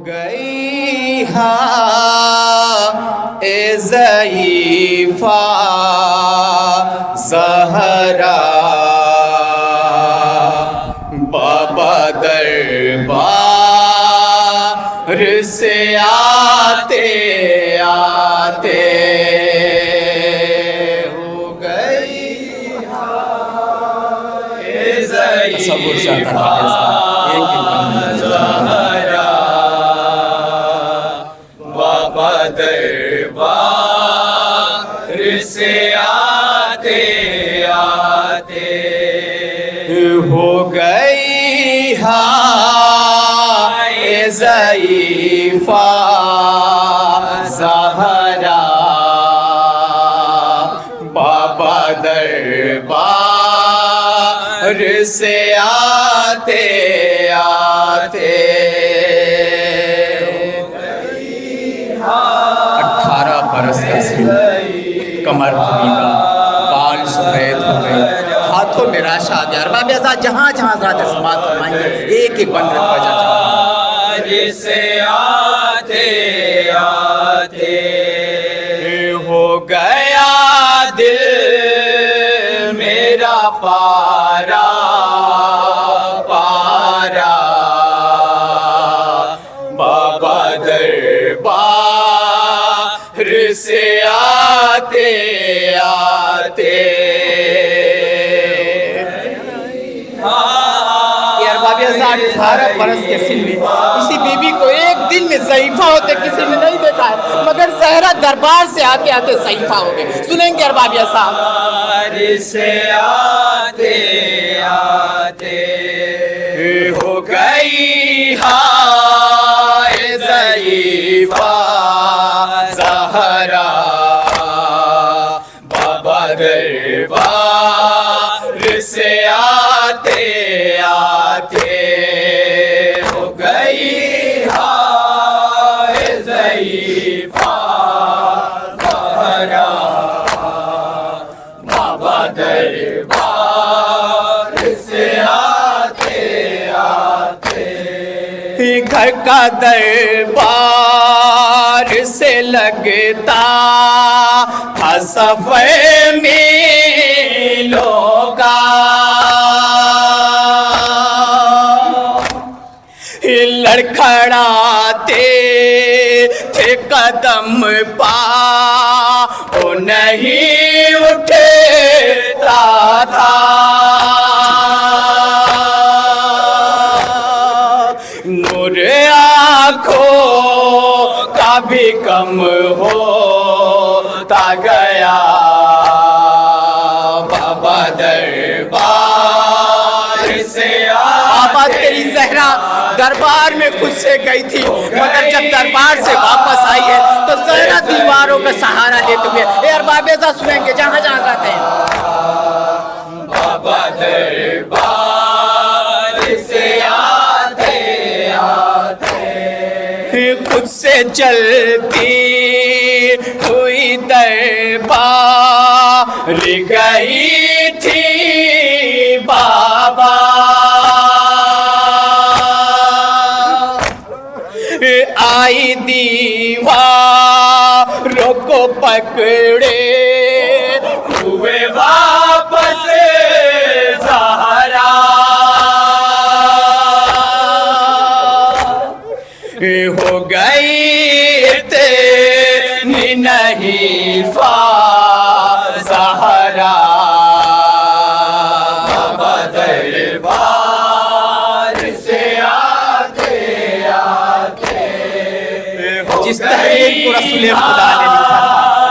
गई हाँ ए ज़ईफ़ा ज़हरा बाबा दरबार से आते आते हो गई हाँ ए ज़ईफ़ा बाबा दरबार से आते आते हो गई हाँ ए ज़ईफ़ा ज़हरा बाबा दरबार से आते आते 18 बरस का सिर, कमर भूमिका, बाल सफेद हो गए, हाथों में राशा आ गया। अरबाब ऐसा जहाँ जहाँ ज़रा समात फरमाएंगे एक एक बंद रखा से आते आते हो गया दिल मेरा पारा पारा बाबा दरबार से आते आते। यार 18 बरस के सिन में इसी बीबी को एक दिन में ज़ईफ़ा होते किसी ने नहीं देखा है, मगर ज़हरा दरबार से आते आते ज़ईफ़ा हो गए। सुनेंगे अरबाबिया साहब से आते आते हो गई हाय ज़ईफ़ा ज़हरा बाबा दरबार से आते आते हो गई हाय ज़ईफ़ा ज़हरा बाबा दरबार से आते आते। घर का दरबार से लगता था सफ़र मीलों का, लड़खड़ाते थे कदम पाँव नहीं उठता था, नूर आँखों का भी कम होता गया बाबा दरबार से। बाबा तेरी ज़हरा दरबार में खुद से गई थी, मगर जब दरबार से वापस आई है तो ज़हरा दीवारों का सहारा लेते हुए अरबाबे सा सुनेंगे जहाँ जहाँ जाते हैं। बाबा दरबार से आते आते खुद से चलती हुई दरबार गई थी बाबा, आई दीवारों को पकड़े हुए वापस ज़हरा हो गई इतनी नहीं ज़हरा बाबा दरबार से आते आते। जिस तहरीर को रसूल खुदा ने लिखा था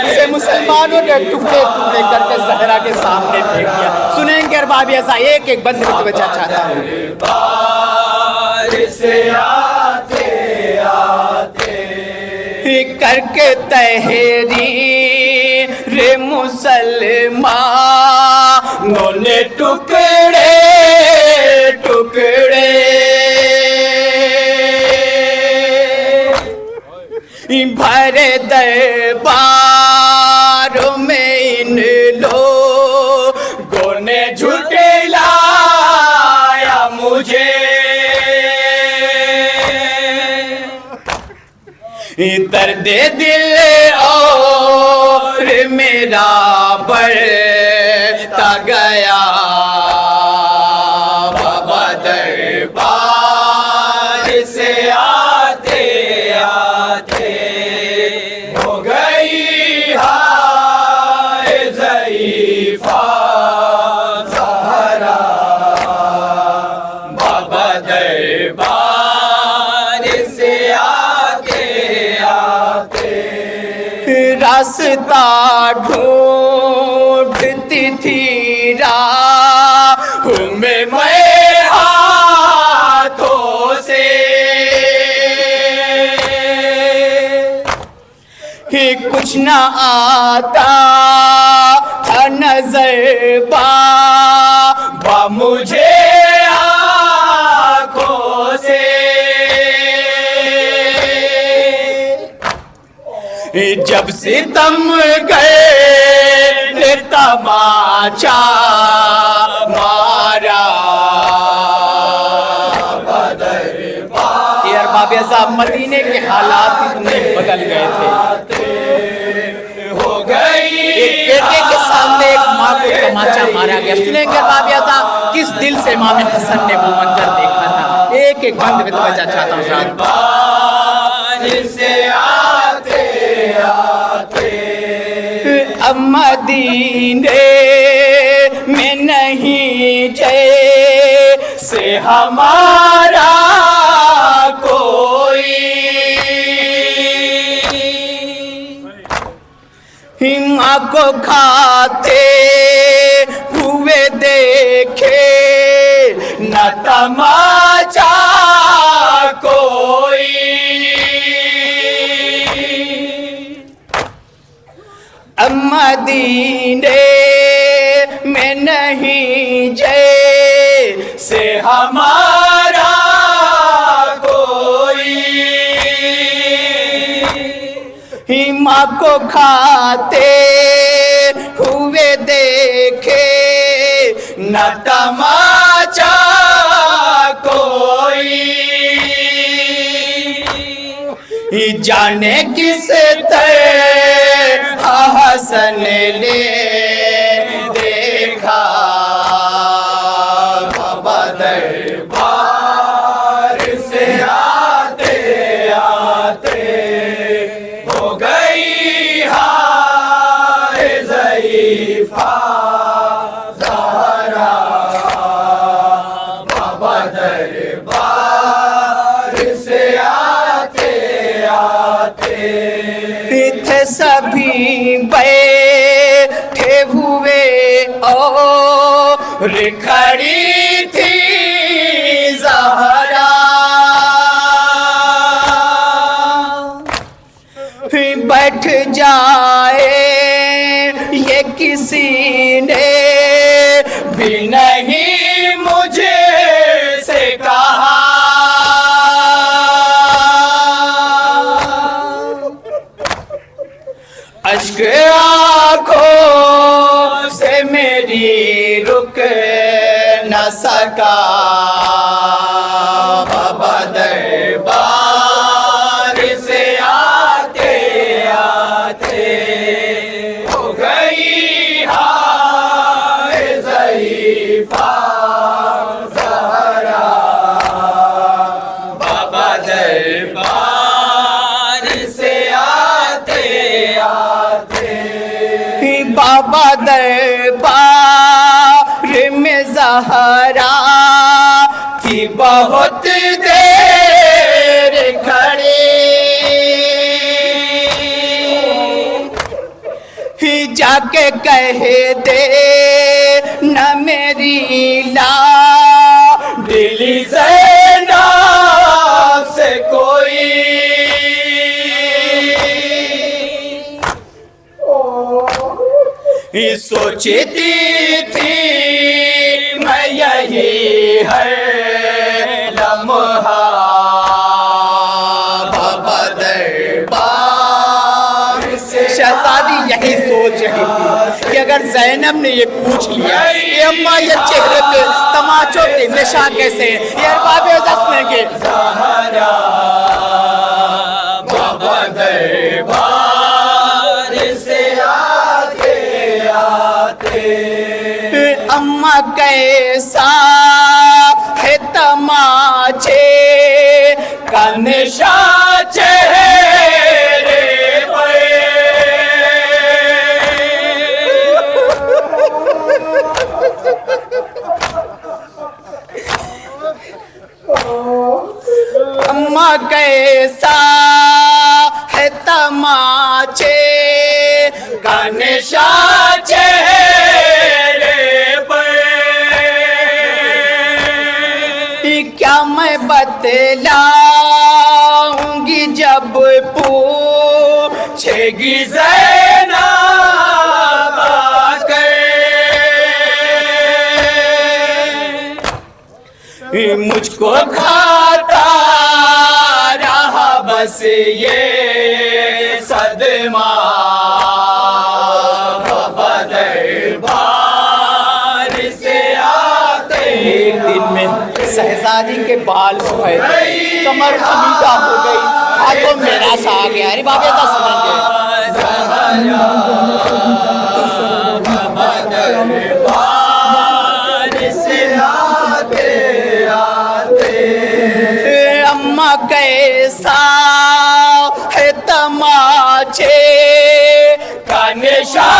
इसे मुसलमानों ने टुकड़े टुकड़े करके ज़हरा के सामने फेंक दिया। सुनेंगे अरबाब ऐसा एक एक बंद में बचा चाहता हूँ से आते आते करके तहरीर मुसलमानों ने टुकड़े टुकड़े भरे दरबारों में इन लोगों ने झुठलाया मुझे। दर्द दिल और मेरा बढ़ता गया, बाबा दरबार से आते आते हो गई हाय ज़ईफ़ा ज़हरा, बाबा दरबार से रास्ता ढूंढती थी राह में मैं हाथों से, कुछ न आता था नजर बाबा मुझे आँखों से, जब सितम गए तमाचा मारा, यार बाबा साहब मदीने के हालात इतने बदल गए थे, हो गई एक बेटे के सामने एक माँ को तमाचा मारा गया। सुनेंगे बाबा साहब किस दिल से इमाम हसन ने वो मंजर देखा था। एक एक बंद में तवज्जो चाहता हूँ साहब। मदीने में नहीं जैसे हमारा कोई, माँ को खाते हुए देखे न तमाचा कोई, मदीने में नहीं जैसे हमारा कोई, माँ को खाते हुए देखे न तमाचा कोई, जाने किस तरह हसन ने देखा, बाबा दरबार से आते आते हो गई हाय ज़ईफ़ा ज़हरा, बाबा दरबार से आते आते थे सभी बैठे हुए और खड़ी थी ज़हरा, बैठ जाए ये किसी ने भी नहीं मुझे से कहा, अश्क आँखों से मेरी रुक न सका, बाबा दरबार से आते आते हो गई हाय ज़ईफ़ा ज़हरा, बाबा दरबार से आते आते, बाबा दरबार में ज़हरा थी बहुत देर खड़ी, जाके कह दे न मेरी लाडली ज़ैनब से कोई, सोचती थी मैं यही है लम्हा, बाबा दरबार से शहजादी यही सोच रही थी कि अगर ज़ैनब ने ये पूछ लिया कि अम्मा ये चेहरे पे तमाचों के निशान कैसे हैं, ये बाबा सुनेंगे, बाबा नशा चेहरे पे अम्मा कैसा है तमाचे का नशा चेहरे पे क्या मैं बतलाऊंगी जब पूछेगी ज़ैनब आकर मुझको खाता रहा बस ये सदमा दरबार से आते। एक दिन में शहजादी के बाल सफेद, कमर खमीदा हो गई, हाथों में निराशा आ गया। अरे बाबा ऐसा सुनेंगे अम्मा कैसा है तमाचे का नशा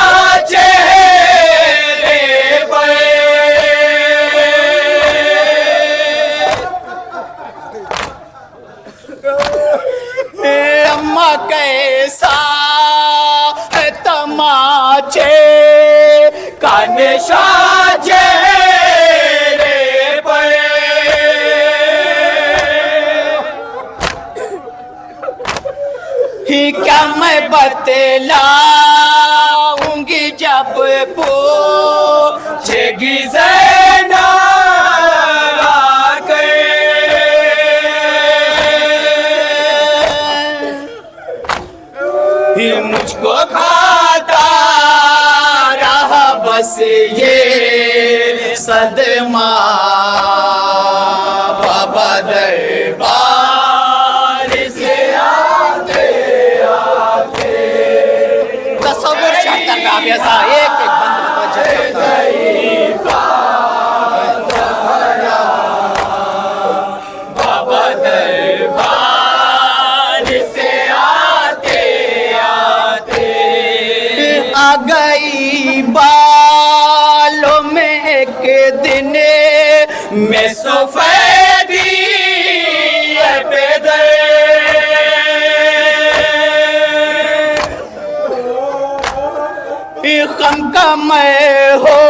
चेहरे पे अम्मा कैसा है तमाचे का नशा चेहरे पे क्या मैं बतलाऊंगी जब पूछेगी ज़ैनब आकर मुझको खाता रहा बस ये सदमा बाबा दरबार से आते आते। तस्वीर चाहता था ऐसा एक एक बंद बाबा दरबार से आते आते। आ गई बालों में एक दिन में सफेदी बेदर गम का मैं हो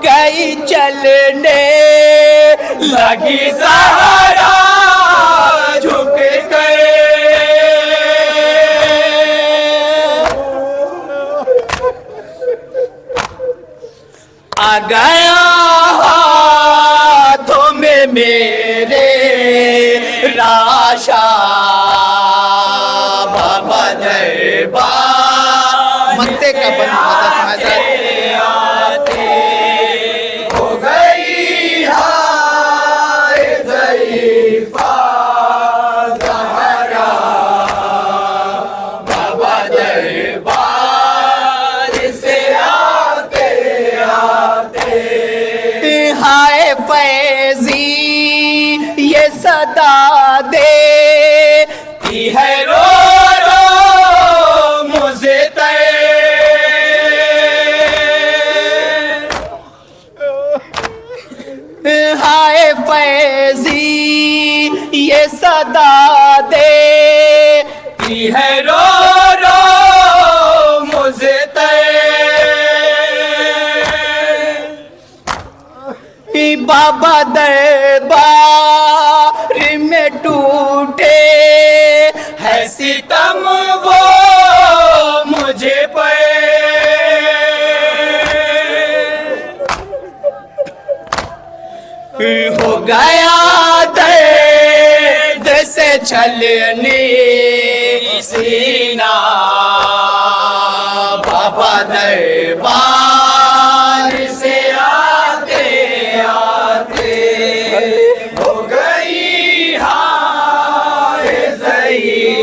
गई चलने लगी ज़हरा झुक गए। आ गया हाथों में मेरे राशा बाबा दरबार मत्ते का बन आते हो गई हाय ज़रीफ़ा ज़हरा बाबा दरबार से आते आते। हाय फैज़ी ये सदा देती है रो रो मुझे हाय फैज़ी ये सदा देती है रो रो मुझे बाबा दरबार में टूटे है सितम वो मुझे पे हो गया दर्द से छलनी सीना बाबा दरबार से आते आते हो गई हाय ज़रीफ़ा